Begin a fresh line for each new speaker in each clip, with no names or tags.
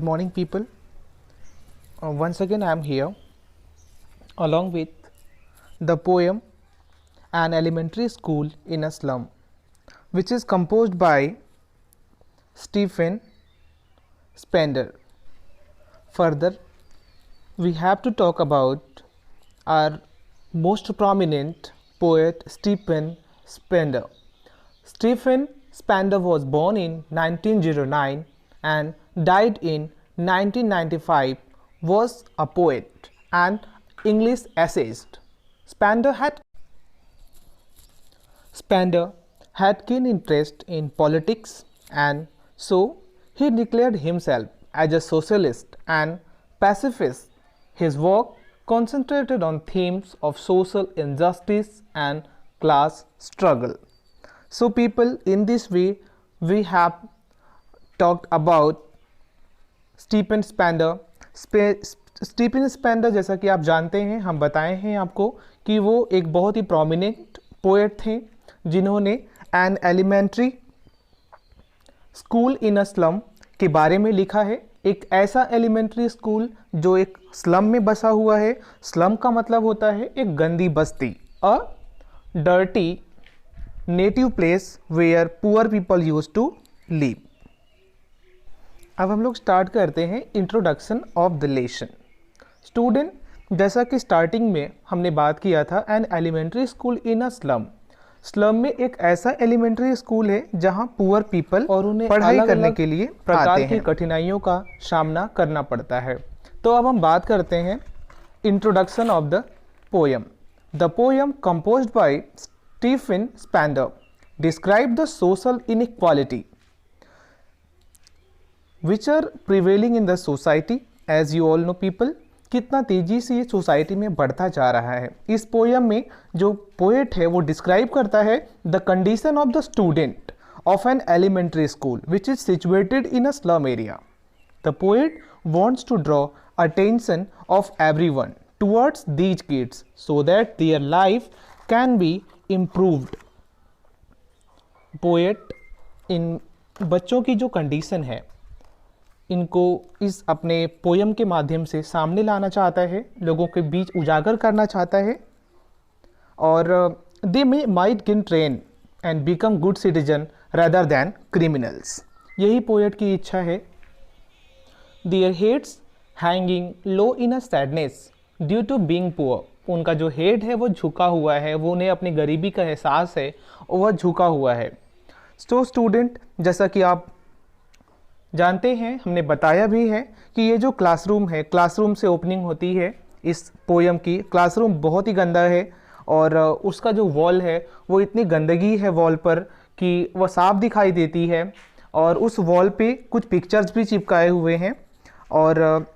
morning, people. Once again, I am here along with the poem An Elementary School in a Slum, which is composed by Stephen Spender. Further, we have to talk about our most prominent poet, Stephen Spender. Stephen Spender was born in 1909 and died in 1995, was a poet and English essayist. Spender had keen interest in politics, and so he declared himself as a socialist and pacifist. His work concentrated on themes of social injustice and class struggle. So people, in this way we have talked about Stephen Spender. Stephen Spender, जैसा कि आप जानते हैं, हम बताए हैं आपको कि वो एक बहुत ही प्रोमिनेंट पोएट थे जिन्होंने an elementary school in a slum के बारे में लिखा है। एक ऐसा एलिमेंट्री स्कूल जो एक स्लम में बसा हुआ है। स्लम का मतलब होता है एक गंदी बस्ती, a dirty native place where poor people use to live. अब हम लोग स्टार्ट करते हैं introduction of the lesson. Student, जैसा कि स्टार्टिंग में हमने बात किया था, an elementary school in a slum. Slum में एक ऐसा एलिमेंट्री स्कूल है जहां पुअर पीपल और उन्हें पढ़ाई करने के लिए प्रकार की कठिनाइयों का सामना करना पड़ता है। तो अब हम बात करते हैं introduction of the poem. The poem composed by Stephen Spender describe the social inequality which are prevailing in the society. As you all know people, कितना तेजी से ये सोसाइटी में बढ़ता जा रहा है। इस पोयम में जो पोएट है वो डिस्क्राइब करता है the condition of the student of an elementary school which is situated in a slum area. The poet wants to draw attention of everyone towards these kids so that their life can be improved. Poet in बच्चों की जो condition है इनको इस अपने poem के माध्यम से सामने लाना चाहता है, लोगों के बीच उजागर करना चाहता है। और they may might gain train and become good citizen rather than criminals. यही पोएट की इच्छा है। Their heads hanging low in a sadness due to being poor. उनका जो हेड है वो झुका हुआ है, वो उन्हें अपनी गरीबी का एहसास है और वह झुका हुआ है। तो स्टूडेंट, जैसा कि आप जानते हैं, हमने बताया भी है कि ये जो क्लासरूम है, क्लासरूम से ओपनिंग होती है इस पोयम की। क्लासरूम बहुत ही गंदा है और उसका जो वॉल है वो इतनी गंदगी है वॉल पर कि वह साफ दिखाई देती है। और उस वॉल पे कुछ पिक्चर्स भी चिपकाए हुए हैं। और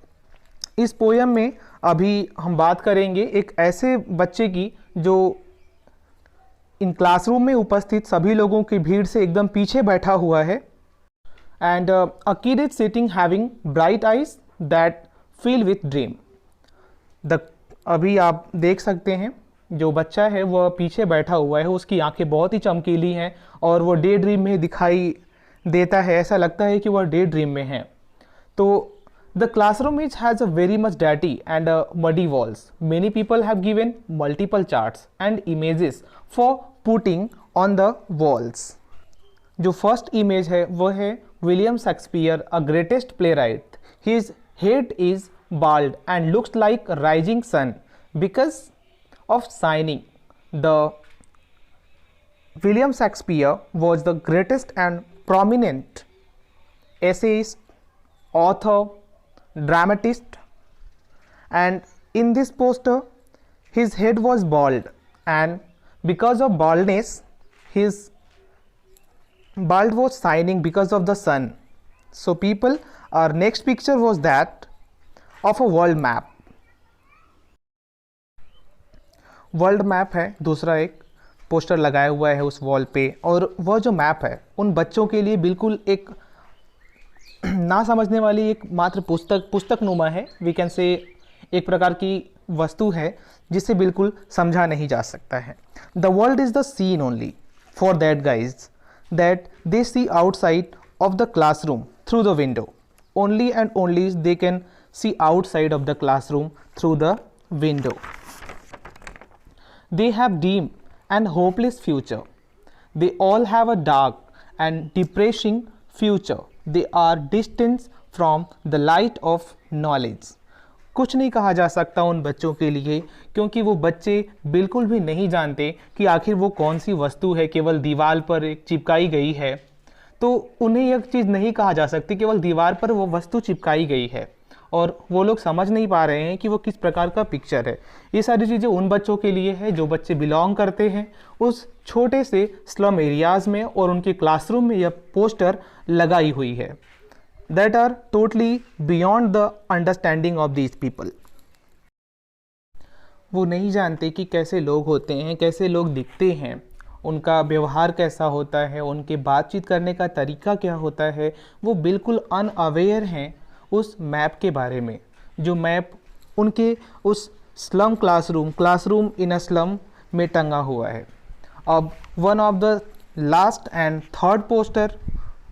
इस पोयम में अभी हम बात करेंगे एक ऐसे बच्चे की जो इन क्लासरूम में उपस्थित सभी लोगों की भीड़ से एकदम पीछे बैठा हुआ है। And a kid is sitting having bright eyes that fill with dream. अभी आप देख सकते हैं जो बच्चा है वह पीछे बैठा हुआ है, उसकी आंखें बहुत ही चमकीली हैं और वो डे ड्रीम में दिखाई देता है। ऐसा लगता है कि वह डे ड्रीम में है। तो the classroom is has a very much dirty and muddy walls. Many people have given multiple charts and images for putting on the walls. जो फर्स्ट इमेज है वह है William Shakespeare, a greatest playwright. His head is bald and looks like a rising sun because of shining. The William Shakespeare was the greatest and prominent essayist, author, dramatist, and in this poster his head was bald, and because of baldness his bald was shining because of the sun. So people, our next picture was that of a world map. World map है दूसरा, एक poster लगाया हुआ है उस wall पे। और वह जो मैप है उन बच्चों के लिए बिल्कुल एक ना समझने वाली एक मात्र पुस्तक नुमा है। वी कैन से एक प्रकार की वस्तु है जिसे बिल्कुल समझा नहीं जा सकता है। The world is the seen only for that guys that they see outside of the classroom through the window. only and only they can see outside of the classroom through the window. They have dim and hopeless future. They all have a dark and depressing future. They are distant from the light of knowledge. कुछ नहीं कहा जा सकता उन बच्चों के लिए, क्योंकि वो बच्चे बिल्कुल भी नहीं जानते कि आखिर वो कौन सी वस्तु है, केवल दीवार पर एक चिपकाई गई है। तो उन्हें यह चीज़ नहीं कहा जा सकती, केवल दीवार पर वो वस्तु चिपकाई गई है और वो लोग समझ नहीं पा रहे हैं कि वो किस प्रकार का पिक्चर है। ये सारी चीज़ें उन बच्चों के लिए है जो बच्चे बिलोंग करते हैं उस छोटे से स्लम एरियाज़ में, और उनके क्लासरूम में यह पोस्टर लगाई हुई है। That are totally beyond the understanding of these people. वो नहीं जानते कि कैसे लोग होते हैं, कैसे लोग दिखते हैं, उनका व्यवहार कैसा होता है, उनके बातचीत करने का तरीका क्या होता है। वो बिल्कुल अनअवेयर हैं उस मैप के बारे में, जो मैप उनके उस slum classroom in a slum में टंगा हुआ है। अब one of the last and third poster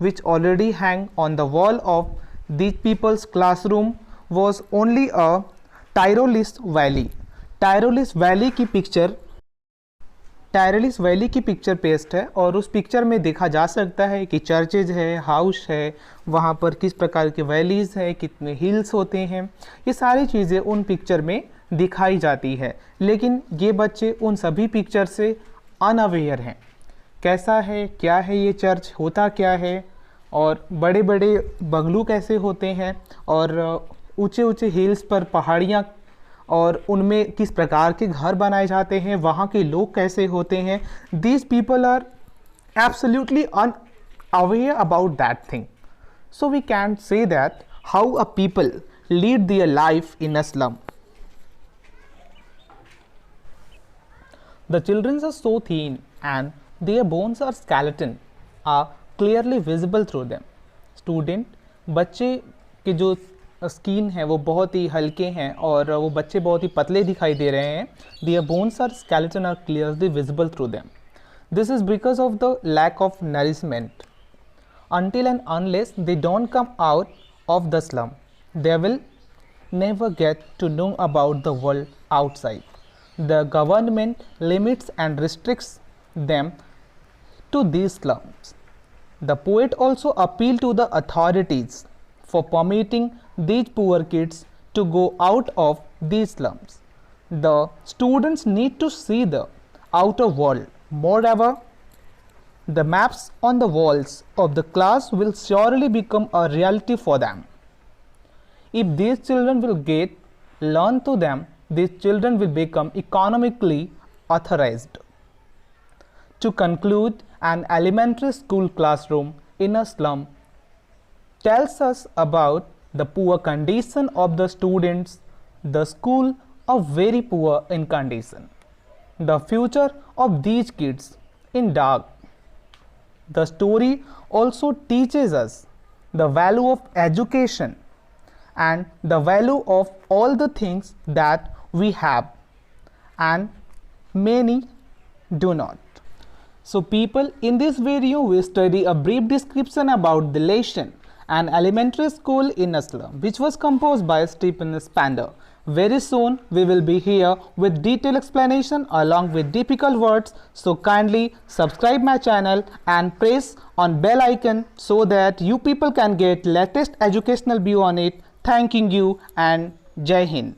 which already hang on the wall of these people's classroom was only a Tyrolis Valley. Tyrolis Valley की पिक्चर पेस्ट है और उस picture में देखा जा सकता है कि चर्चेज है, हाउस है, वहाँ पर किस प्रकार के वैलीज़ है, कितने हिल्स होते हैं, ये सारी चीज़ें उन पिक्चर में दिखाई जाती है। लेकिन ये बच्चे उन सभी पिक्चर से अनअवेयर हैं। कैसा है, क्या है ये चर्च, होता क्या है, और बड़े बड़े बंगलू कैसे होते हैं, और ऊंचे ऊंचे हिल्स पर पहाड़ियाँ और उनमें किस प्रकार के घर बनाए जाते हैं, वहाँ के लोग कैसे होते हैं। These people are absolutely unaware about that thing. So we can say that how a people lead their life in a slum. The children are so thin and their bones are skeleton are clearly visible through them. Student, बच्चे के जो skin है वो बहुत ही हल्के हैं और वो बच्चे बहुत ही पतले दिखाई दे रहे हैं। Their bones are skeleton are clearly visible through them. This is because of the lack of nourishment. Until and unless they don't come out of the slum, they will never get to know about the world outside. The government limits and restricts them to these slums. The poet also appealed to the authorities for permitting these poor kids to go out of these slums. The students need to see the outer world. Moreover, the maps on the walls of the class will surely become a reality for them. If these children will learn to them, these children will become economically authorized. To conclude, an elementary school classroom in a slum tells us about the poor condition of the students. The school are very poor in condition. The future of these kids in dark. The story also teaches us the value of education and the value of all the things that we have and many do not. So people, in this video we study a brief description about the lesson An Elementary School in a Slum, which was composed by Stephen Spander. Very soon we will be here with detailed explanation along with difficult words, so kindly subscribe my channel and press on bell icon so that you people can get latest educational view on it. Thanking you and Jai Hind.